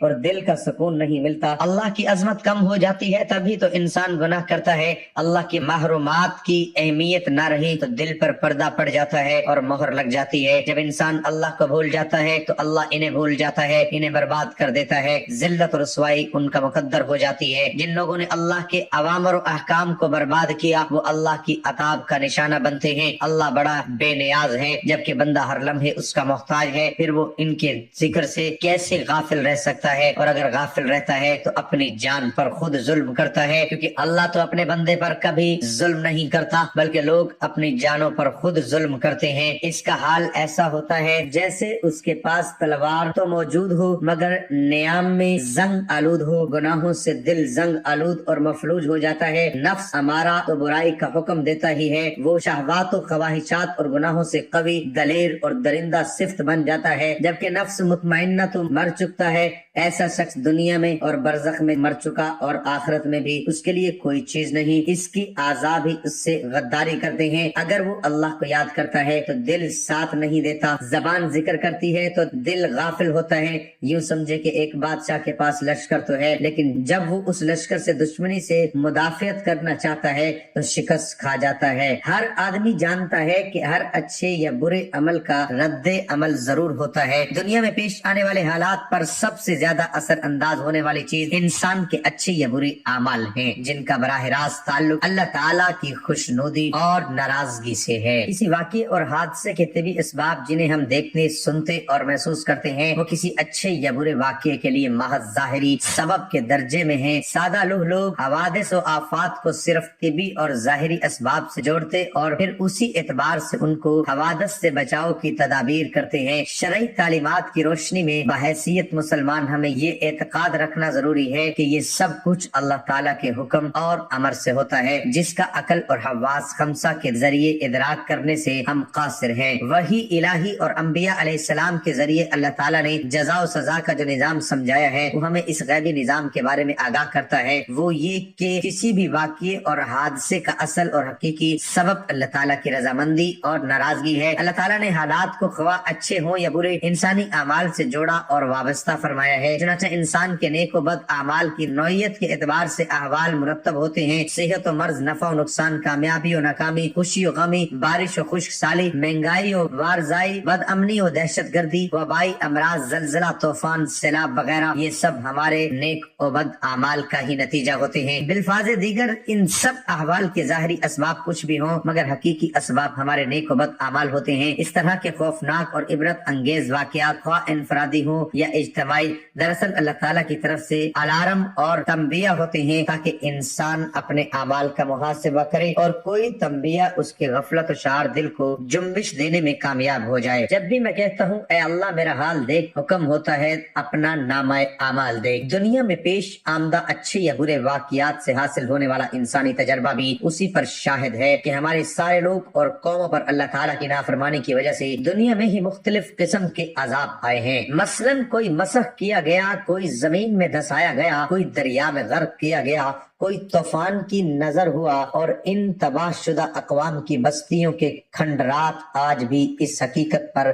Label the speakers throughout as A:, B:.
A: اور دل کا سکون نہیں ملتا، اللہ کی عظمت کم ہو جاتی ہے، تبھی تو انسان گناہ کرتا ہے۔ اللہ کی محرومات کی اہمیت نہ رہی تو دل پر پردہ پڑ جاتا ہے اور مہر لگ جاتی ہے۔ جب انسان اللہ کو بھول جاتا ہے تو اللہ انہیں بھول جاتا ہے، انہیں برباد کر دیتا ہے، ذلت اور رسوائی ان کا مقدر ہو جاتی ہے۔ جن لوگوں نے اللہ کے اوامر و احکام کو برباد کیا وہ اللہ کی عطاب کا نشانہ بنتے ہیں۔ اللہ بڑا بے نیاز ہے جبکہ بندہ ہر لمحے اس کا محتاج ہے، پھر وہ ان کے ذکر سے کیسے غافل رہ سکتا ہے؟ اور اگر غافل رہتا ہے تو اپنی جان پر خود ظلم کرتا ہے، کیونکہ اللہ تو اپنے بندے پر کبھی ظلم نہیں کرتا بلکہ لوگ اپنی جانوں پر خود ظلم کرتے ہیں۔ اس کا حال ایسا ہوتا ہے جیسے اس کے پاس تلوار تو موجود ہو مگر نیام میں زنگ آلود ہو، گناہوں سے دل زنگ آلود اور مفلوج ہو جاتا ہے۔ نفس ہمارا تو برائی کا حکم دیتا ہی ہے، وہ شہوات و خواہشات اور گناہوں سے قوی، دلیر اور درندہ صفت بن جاتا ہے، جبکہ نفس مطمئنہ تو مر چکتا ہے۔ ایسا شخص دنیا میں اور برزخ میں مر چکا اور آخرت میں بھی اس کے لیے کوئی چیز نہیں، اس کی اعضاء بھی اس سے غداری کرتے ہیں۔ اگر وہ اللہ کو یاد کرتا ہے تو دل ساتھ نہیں دیتا، زبان ذکر کرتی ہے تو دل غافل ہوتا ہے۔ یوں سمجھے کہ ایک بادشاہ کے پاس لشکر تو ہے، لیکن جب وہ اس لشکر سے دشمنی سے مدافعت کرنا چاہتا ہے تو شکست کھا جاتا ہے۔ ہر آدمی جانتا ہے کہ ہر اچھے یا برے عمل کا رد عمل ضرور ہوتا ہے۔ دنیا میں پیش آنے والے حالات پر سب سے زیادہ اثر انداز ہونے والی چیز انسان کے اچھے یا برے اعمال ہیں، جن کا براہ راست تعلق اللہ تعالیٰ کی خوشنودی اور ناراضگی سے ہے۔ کسی واقعے اور حادثے کے طبی اسباب جنہیں ہم دیکھتے، سنتے اور محسوس کرتے ہیں وہ کسی اچھے یا برے واقعے کے لیے محض ظاہری سبب کے درجے میں ہیں۔ سادہ لوگ حوادث و آفات کو صرف طبی اور ظاہری اسباب سے جوڑتے اور پھر اسی اعتبار سے ان کو حوادث سے بچاؤ کی تدابیر کرتے ہیں۔ شرعی تعلیمات کی روشنی میں بحیثیت مسلمان ہمیں یہ اعتقاد رکھنا ضروری ہے کہ یہ سب کچھ اللہ تعالیٰ کے حکم اور امر سے ہوتا ہے، جس کا عقل اور حواس خمسہ کے ذریعے ادراک کرنے سے ہم قاصر ہیں۔ وحی الہی اور انبیاء علیہ السلام کے ذریعے اللہ تعالیٰ نے جزا و سزا کا جو نظام سمجھایا ہے وہ ہمیں اس غیبی نظام کے بارے میں آگاہ کرتا ہے۔ وہ یہ کہ کسی بھی واقعے اور حادثے کا اصل اور حقیقی سبب اللہ تعالیٰ کی رضامندی اور ناراضگی ہے۔ اللہ تعالیٰ نے حالات کو خواہ اچھے ہوں یا برے انسانی اعمال سے جوڑا اور وابستہ فرمایا ہے، چنانچہ انسان کے نیک و بد اعمال کی نوعیت کے اعتبار سے احوال مرتب ہوتے ہیں۔ صحت و مرض، نفع و نقصان، کامیابی و ناکامی، خوشی و غمی، بارش و خشک سالی، مہنگائی و وارزائی، بد امنی و دہشت گردی، وبائی امراض، زلزلہ، طوفان، سیلاب وغیرہ، یہ سب ہمارے نیک و بد اعمال کا ہی نتیجہ ہوتے ہیں۔ بالفاظ دیگر ان سب احوال کے ظاہری اسباب کچھ بھی ہوں مگر حقیقی اسباب ہمارے نیک و بد اعمال ہوتے ہیں۔ اس طرح کے خوفناک اور عبرت انگیز واقعات خواہ انفرادی ہوں یا اجتماعی، دراصل اللہ تعالیٰ کی طرف سے الارم اور تنبیہ ہوتے ہیں تاکہ انسان اپنے اعمال کا محاسبہ کرے اور کوئی تنبیہ اس کے غفلت و شعار دل کو جنبش دینے میں کامیاب ہو جائے۔ جب بھی میں کہتا ہوں اے اللہ میرا حال دیکھ، حکم ہوتا ہے اپنا نامہ اعمال دیکھ۔ دنیا میں پیش آمدہ اچھے یا برے واقعات سے حاصل ہونے والا انسانی تجربہ بھی اسی پر شاہد ہے کہ ہمارے سارے لوگ اور قوموں پر اللہ تعالیٰ کی نافرمانی کی وجہ سے دنیا میں ہی مختلف قسم کے عذاب آئے ہیں۔ مثلاً کوئی مسخ کیا گیا، کوئی زمین میں دھسایا گیا، کوئی دریا میں غرق کیا گیا، کوئی طوفان کی نظر ہوا، اور ان تباہ شدہ اقوام کی بستیوں کے کھنڈرات آج بھی اس حقیقت پر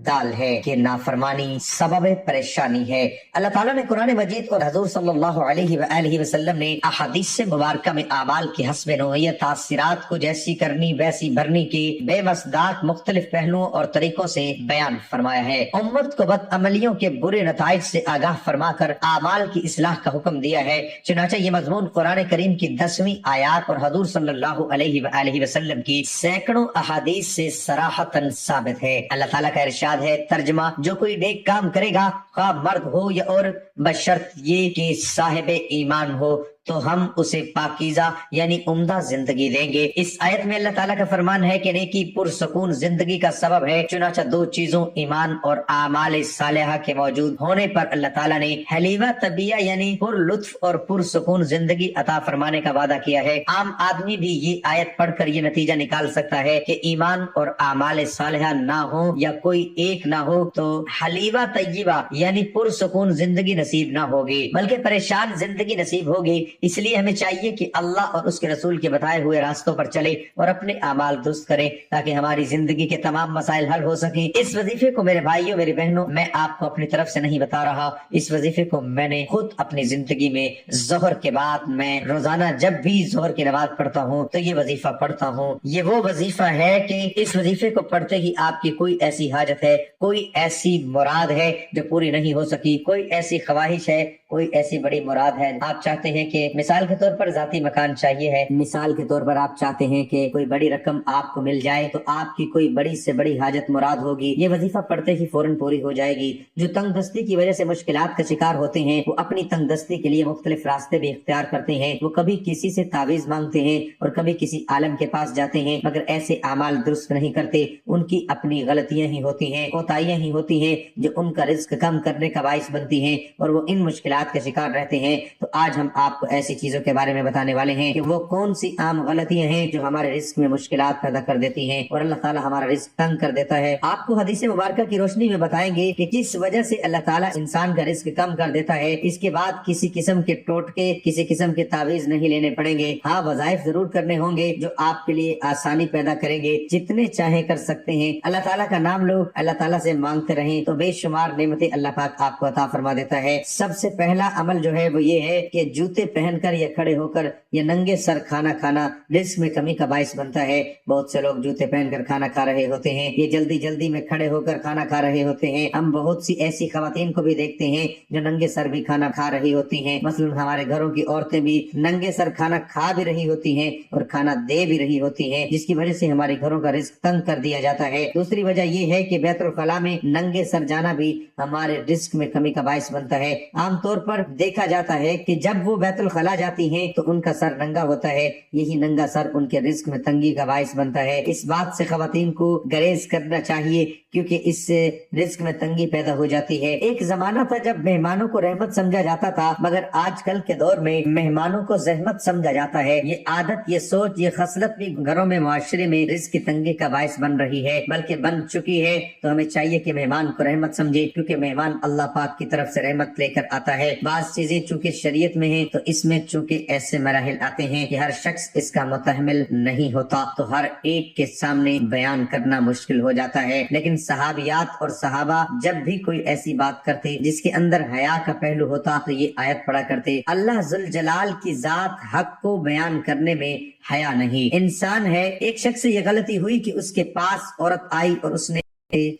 A: دال ہے کہ نافرمانی سبب پریشانی ہے۔ اللہ تعالیٰ نے قرآن مجید اور حضور صلی اللہ علیہ وآلہ وسلم نے احادیث مبارکہ میں اعمال کی حسب نوعیت تاثیرات کو جیسی کرنی ویسی بھرنی کی بے مصداق مختلف پہلوؤں اور طریقوں سے بیان فرمایا ہے۔ امت کو بد عملیوں کے برے نتائج سے آگاہ فرما کر اعمال کی اصلاح کا حکم دیا ہے۔ چنانچہ یہ مضمون قرآن کریم کی 10ویں آیات اور حضور صلی اللہ علیہ وآلہ وسلم کی سینکڑوں احادیث سے صراحتاً ثابت ہے۔ اللہ تعالیٰ کا ارشاد ہے، ترجمہ: جو کوئی نیک کام کرے گا خواہ مرد ہو یا عورت، بشرط یہ کہ صاحب ایمان ہو، تو ہم اسے پاکیزہ یعنی عمدہ زندگی دیں گے۔ اس آیت میں اللہ تعالیٰ کا فرمان ہے کہ نیکی پرسکون زندگی کا سبب ہے۔ چنانچہ دو چیزوں ایمان اور اعمال صالحہ کے موجود ہونے پر اللہ تعالیٰ نے حلیوہ طبیعہ یعنی پر لطف اور پرسکون زندگی عطا فرمانے کا وعدہ کیا ہے۔ عام آدمی بھی یہ آیت پڑھ کر یہ نتیجہ نکال سکتا ہے کہ ایمان اور اعمال صالحہ نہ ہو یا کوئی ایک نہ ہو تو حلیوہ طیبہ یعنی پرسکون زندگی نصیب نہ ہوگی، بلکہ پریشان زندگی نصیب ہوگی۔ اس لیے ہمیں چاہیے کہ اللہ اور اس کے رسول کے بتائے ہوئے راستوں پر چلے اور اپنے اعمال درست کریں تاکہ ہماری زندگی کے تمام مسائل حل ہو سکیں۔ اس وظیفے کو میرے بھائیوں میری بہنوں میں آپ کو اپنی طرف سے نہیں بتا رہا، اس وظیفے کو میں نے خود اپنی زندگی میں ظہر کے بعد میں روزانہ جب بھی ظہر کی نماز پڑھتا ہوں تو یہ وظیفہ پڑھتا ہوں۔ یہ وہ وظیفہ ہے کہ اس وظیفے کو پڑھتے ہی آپ کی کوئی ایسی حاجت ہے، کوئی ایسی مراد ہے جو پوری نہیں ہو سکی، کوئی ایسی خواہش ہے، کوئی ایسی بڑی مراد ہے، آپ چاہتے ہیں کہ مثال کے طور پر ذاتی مکان چاہیے ہے، مثال کے طور پر آپ چاہتے ہیں کہ کوئی بڑی رقم آپ کو مل جائے، تو آپ کی کوئی بڑی سے بڑی حاجت مراد ہوگی، یہ وظیفہ پڑھتے ہی فوراً پوری ہو جائے گی۔ جو تنگ دستی کی وجہ سے مشکلات کا شکار ہوتے ہیں وہ اپنی تنگ دستی کے لیے مختلف راستے بھی اختیار کرتے ہیں، وہ کبھی کسی سے تعویذ مانگتے ہیں اور کبھی کسی عالم کے پاس جاتے ہیں، مگر ایسے اعمال درست نہیں کرتے، ان کی اپنی غلطیاں ہی ہوتی ہیں، کوتاہیاں ہی ہوتی ہیں جو ان کا رزق کم کرنے کا باعث بنتی ہیں اور وہ ان مشکلات کے شکار رہتے ہیں۔ تو آج ہم آپ کو ایسی چیزوں کے بارے میں بتانے والے ہیں کہ وہ کون سی عام غلطیاں ہیں جو ہمارے رزق میں مشکلات پیدا کر دیتی ہیں اور اللہ تعالیٰ ہمارا رزق تنگ کر دیتا ہے۔ آپ کو حدیث مبارکہ کی روشنی میں بتائیں گے کہ کس وجہ سے اللہ تعالیٰ انسان کا رزق کم کر دیتا ہے۔ اس کے بعد کسی قسم کے ٹوٹکے، کسی قسم کے تعویذ نہیں لینے پڑیں گے، ہاں وظائف ضرور کرنے ہوں گے جو آپ کے لیے آسانی پیدا کریں گے، جتنے چاہیں کر سکتے ہیں۔ اللہ تعالیٰ کا نام لو، اللہ تعالیٰ سے مانگتے رہیں تو بے شمار نعمتیں اللہ پاک آپ کو عطا فرما دیتا ہے۔ سب سے پہلا عمل جو ہے وہ یہ ہے کہ جوتے پہن کر یا کھڑے ہو کر یا ننگے سر کھانا کھانا رزق میں کمی کا باعث بنتا ہے۔ بہت سے لوگ جوتے پہن کر کھانا کھا رہے ہوتے ہیں، یہ جلدی جلدی میں کھڑے ہو کر کھانا کھا رہے ہوتے ہیں۔ ہم بہت سی ایسی خواتین کو بھی دیکھتے ہیں جو ننگے سر بھی کھانا کھا رہی ہوتی ہیں، مثلا ہمارے گھروں کی عورتیں بھی ننگے سر کھانا کھا بھی رہی ہوتی ہیں اور کھانا دے بھی رہی ہوتی ہیں، جس کی وجہ سے ہمارے گھروں کا رزق تنگ کر دیا جاتا ہے۔ دوسری وجہ یہ ہے کہ بیت الخلاء میں ننگے سر جانا بھی ہمارے رزق میں کمی کا باعث بنتا ہے۔ عام طور پر دیکھا جاتا ہے کہ جب وہ بیت الخلاء جاتی ہیں تو ان کا سر ننگا ہوتا ہے، یہی ننگا سر ان کے رزق میں تنگی کا باعث بنتا ہے۔ اس بات سے خواتین کو گریز کرنا چاہیے کیونکہ اس سے رزق میں تنگی پیدا ہو جاتی ہے۔ ایک زمانہ تھا جب مہمانوں کو رحمت سمجھا جاتا تھا، مگر آج کل کے دور میں مہمانوں کو زحمت سمجھا جاتا ہے۔ یہ عادت، یہ سوچ، یہ خصلت بھی گھروں میں، معاشرے میں رزق کی تنگی کا باعث بن رہی ہے، بلکہ بن چکی ہے۔ تو ہمیں چاہیے کہ مہمان کو رحمت سمجھے، کیونکہ مہمان اللہ پاک کی طرف سے رحمت لے کر آتا ہے۔ بعض چیزیں چونکہ شریعت میں ہیں تو اس میں چونکہ ایسے مراحل آتے ہیں کہ ہر شخص اس کا متحمل نہیں ہوتا، تو ہر ایک کے سامنے بیان کرنا مشکل ہو جاتا ہے۔ لیکن صحابیات اور صحابہ جب بھی کوئی ایسی بات کرتے جس کے اندر حیا کا پہلو ہوتا تو یہ آیت پڑھا کرتے، اللہ ذوالجلال کی ذات حق کو بیان کرنے میں حیا نہیں۔ انسان ہے، ایک شخص سے یہ غلطی ہوئی کہ اس کے پاس عورت آئی اور اس نے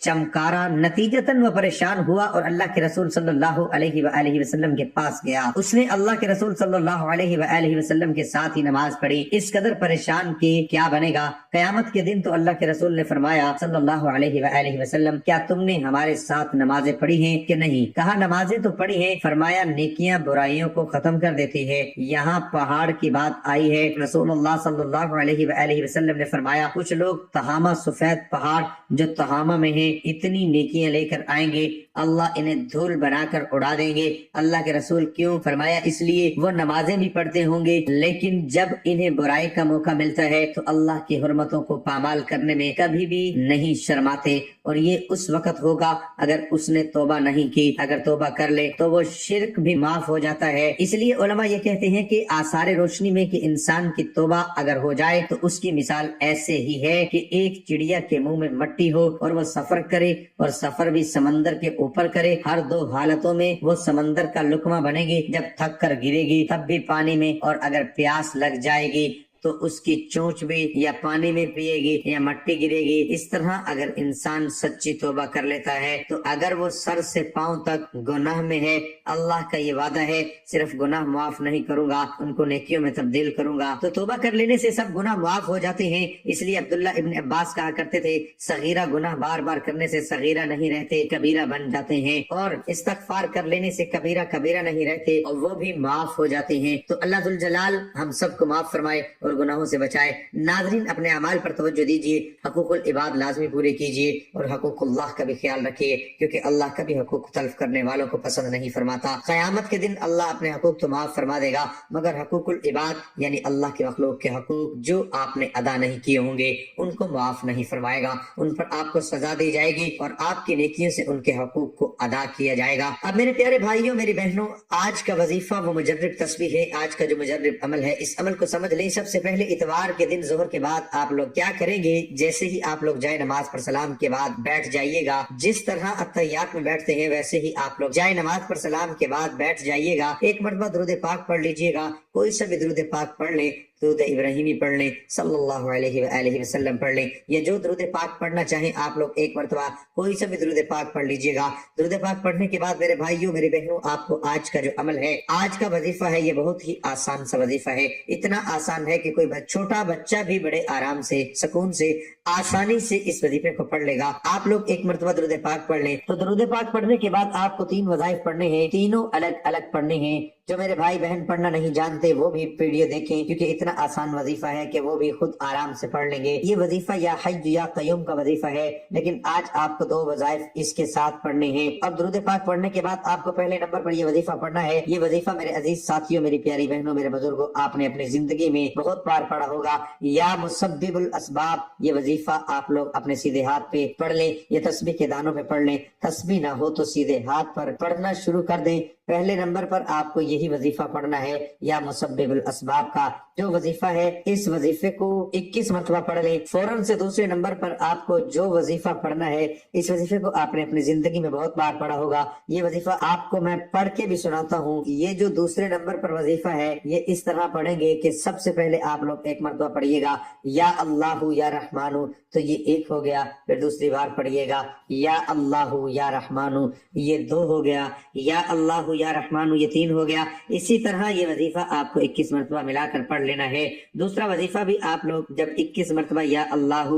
A: چمکارا، نتیجتاً وہ پریشان ہوا اور اللہ کے رسول صلی اللہ علیہ وآلہ وسلم کے پاس گیا۔ اس نے اللہ کے رسول صلی اللہ علیہ وآلہ وسلم کے ساتھ ہی نماز پڑھی۔ اس قدر پریشان کہ کیا بنے گا؟ قیامت کے دن تو اللہ کے رسول نے فرمایا صلی اللہ علیہ وآلہ وسلم، کیا تم نے ہمارے ساتھ نمازیں پڑھی ہیں کہ نہیں؟ کہا نمازیں تو پڑھی ہیں، فرمایا نیکیاں برائیوں کو ختم کر دیتی ہے۔ یہاں پہاڑ کی بات آئی ہے، رسول اللہ صلی اللہ علیہ وآلہ وسلم نے فرمایا کچھ لوگ تہامہ سفید پہاڑ جو تہامہ میں ہیں اتنی نیکیاں لے کر آئیں گے، اللہ انہیں دھول بنا کر اڑا دیں گے۔ اللہ کے رسول کیوں؟ فرمایا اس لیے وہ نمازیں بھی پڑھتے ہوں گے لیکن جب انہیں برائی کا موقع ملتا ہے تو اللہ کی حرمتوں کو پامال کرنے میں کبھی بھی نہیں شرماتے، اور یہ اس وقت ہوگا اگر اس نے توبہ نہیں کی۔ اگر توبہ کر لے تو وہ شرک بھی معاف ہو جاتا ہے۔ اس لیے علماء یہ کہتے ہیں کہ آثار روشنی میں کہ انسان کی توبہ اگر ہو جائے تو اس کی مثال ایسے ہی ہے کہ ایک چڑیا کے منہ میں مٹی ہو اور وہ سفر کرے، اور سفر بھی سمندر کے اوپر کرے، ہر دو حالتوں میں وہ سمندر کا لقمہ بنے گی، جب تھک کر گرے گی تب بھی پانی میں، اور اگر پیاس لگ جائے گی تو اس کی چونچ بھی یا پانی میں پیے گی یا مٹی گرے گی۔ اس طرح اگر انسان سچی توبہ کر لیتا ہے تو اگر وہ سر سے پاؤں تک گناہ میں ہے، اللہ کا یہ وعدہ ہے صرف گناہ معاف نہیں کروں گا، ان کو نیکیوں میں تبدیل کروں گا۔ تو توبہ کر لینے سے سب گناہ معاف ہو جاتے ہیں۔ اس لیے عبداللہ ابن عباس کہا کرتے تھے صغیرہ گناہ بار بار کرنے سے صغیرہ نہیں رہتے، کبیرہ بن جاتے ہیں، اور استغفار کر لینے سے کبیرہ کبیرہ نہیں رہتے اور وہ بھی معاف ہو جاتے ہیں۔ تو اللہ ذوالجلال ہم سب کو معاف فرمائے اور گناہوں سے بچائے۔ ناظرین اپنے اعمال پر توجہ دیجیے، حقوق العباد لازمی پورے کیجیے اور حقوق اللہ کا بھی خیال رکھیے، کیونکہ اللہ کا بھی حقوق تلف کرنے والوں کو پسند نہیں فرماتا۔ قیامت کے دن اللہ اپنے حقوق تو معاف فرما دے گا، مگر حقوق العباد یعنی اللہ کے مخلوق کے حقوق جو آپ نے ادا نہیں کیے ہوں گے ان کو معاف نہیں فرمائے گا، ان پر آپ کو سزا دی جائے گی اور آپ کی نیکیوں سے ان کے حقوق کو ادا کیا جائے گا۔ اب میرے پیارے بھائیوں، میری بہنوں، آج کا وظیفہ وہ مجرب تسبیح ہے، آج کا جو مجرب عمل ہے اس عمل کو سمجھ لیں۔ سب سے پہلے اتوار کے دن ظہر کے بعد آپ لوگ کیا کریں گے، جیسے ہی آپ لوگ جائے نماز پر سلام کے بعد بیٹھ جائیے گا، جس طرح اتحیات میں بیٹھتے ہیں ویسے ہی آپ لوگ جائے نماز پر سلام کے بعد بیٹھ جائیے گا۔ ایک مرتبہ درود پاک پڑھ لیجیے گا، کوئی سا بھی درود پاک پڑھ لیں، درود ابراہیمی پڑھ لیں، صلی اللہ علیہ وآلہ وسلم پڑھ لیں، یا جو درود پاک پڑھنا چاہیں آپ لوگ ایک مرتبہ کوئی سا بھی درود پاک پڑھ لیجیے گا۔ درود پاک پڑھنے کے بعد میرے بھائیوں میری بہنوں، آپ کو آج کا جو عمل ہے، آج کا وظیفہ ہے، یہ بہت ہی آسان سا وظیفہ ہے، اتنا آسان ہے کہ کوئی چھوٹا بچہ بھی بڑے آرام سے، سکون سے، آسانی سے اس وظیفے کو پڑھ لے گا۔ آپ لوگ ایک مرتبہ درود پاک پڑھ لیں۔ تو درود پاک پڑھنے کے بعد آپ کو 3 وظائف پڑھنے ہیں، تینوں الگ الگ پڑھنے ہیں۔ جو میرے بھائی بہن پڑھنا نہیں جانتے وہ بھی ویڈیو دیکھیں، کیونکہ اتنا آسان وظیفہ ہے کہ وہ بھی خود آرام سے پڑھ لیں گے۔ یہ وظیفہ یا حی یا قیوم کا وظیفہ ہے، لیکن آج آپ کو 2 وظائف اس کے ساتھ پڑھنے ہیں۔ اب درود پاک پڑھنے کے بعد آپ کو پہلے نمبر پر یہ وظیفہ پڑھنا ہے۔ یہ وظیفہ میرے عزیز ساتھیوں، میری پیاری بہنوں، میرے بزرگوں، آپ نے اپنی زندگی میں بہت بار پڑھا ہوگا، یا مسبب الاسباب۔ یہ وظیفہ آپ لوگ اپنے سیدھے ہاتھ پہ پڑھ لیں، یہ تسبیح کے دانوں پہ پڑھ لیں، تسبیح نہ ہو تو سیدھے ہاتھ پر پڑھنا شروع کر دیں۔ پہلے نمبر پر آپ کو یہی وظیفہ پڑھنا ہے، یا مسبب الاسباب کا جو وظیفہ ہے، اس وظیفے کو 21 مرتبہ پڑھ لیں۔ فوراً سے دوسرے نمبر پر آپ کو جو وظیفہ پڑھنا ہے، اس وظیفے کو آپ نے اپنی زندگی میں بہت بار پڑھا ہوگا۔ یہ وظیفہ آپ کو میں پڑھ کے بھی سناتا ہوں۔ یہ جو دوسرے نمبر پر وظیفہ ہے، یہ اس طرح پڑھیں گے کہ سب سے پہلے آپ لوگ ایک مرتبہ پڑھیے گا یا اللہ یا رحمان، تو یہ 1 ہو گیا۔ پھر دوسری بار پڑھیے گا یا اللہ یا رحمان، یہ 2 ہو گیا، یا اللہ یا رحمان، یہ 3 ہو گیا۔ اسی طرح یہ وظیفہ آپ کو 21 مرتبہ ملا کر پڑھ لینا ہے۔ دوسرا وظیفہ بھی آپ لوگ جب 21 مرتبہ یا اللہ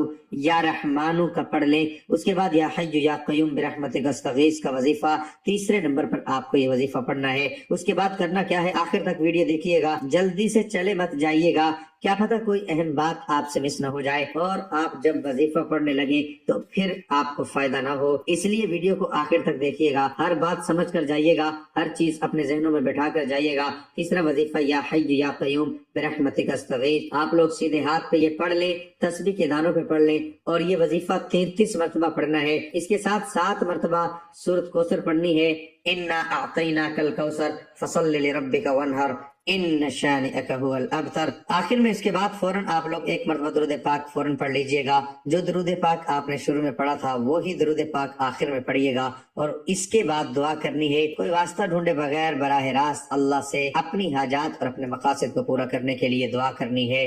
A: یا رحمان کا پڑھ لیں، اس کے بعد یا حی یا قیوم برحمتک استغیث کا وظیفہ تیسرے نمبر پر آپ کو یہ وظیفہ پڑھنا ہے۔ اس کے بعد کرنا کیا ہے، آخر تک ویڈیو دیکھیے گا، جلدی سے چلے مت جائیے گا، کیا پتہ کوئی اہم بات آپ سے مس نہ ہو جائے اور آپ جب وظیفہ پڑھنے لگے تو پھر آپ کو فائدہ نہ ہو۔ اس لیے ویڈیو کو آخر تک دیکھیے گا، ہر بات سمجھ کر جائیے گا، ہر چیز اپنے ذہنوں میں بٹھا کر جائیے گا۔ تیسرا وظیفہ یا حی یا قیوم برحمتک استغیث، آپ لوگ سیدھے ہاتھ پہ یہ پڑھ لیں، تسبیح کے دانوں پہ پڑھ لیں، اور یہ وظیفہ 33 مرتبہ پڑھنا ہے۔ اس کے ساتھ 7 مرتبہ سورۃ کوثر پڑھنی ہے، انا اعطیناک الکوثر فصل لربک وانحر ان شانئک هو الابتر۔ آخر میں اس کے بعد فوراً آپ لوگ ایک مرتبہ درود پاک فوراً پڑھ لیجئے گا۔ جو درود پاک آپ نے شروع میں پڑھا تھا وہی درود پاک آخر میں پڑھیے گا، اور اس کے بعد دعا کرنی ہے، کوئی واسطہ ڈھونڈے بغیر براہ راست اللہ سے اپنی حاجات اور اپنے مقاصد کو پورا کرنے کے لیے دعا کرنی ہے۔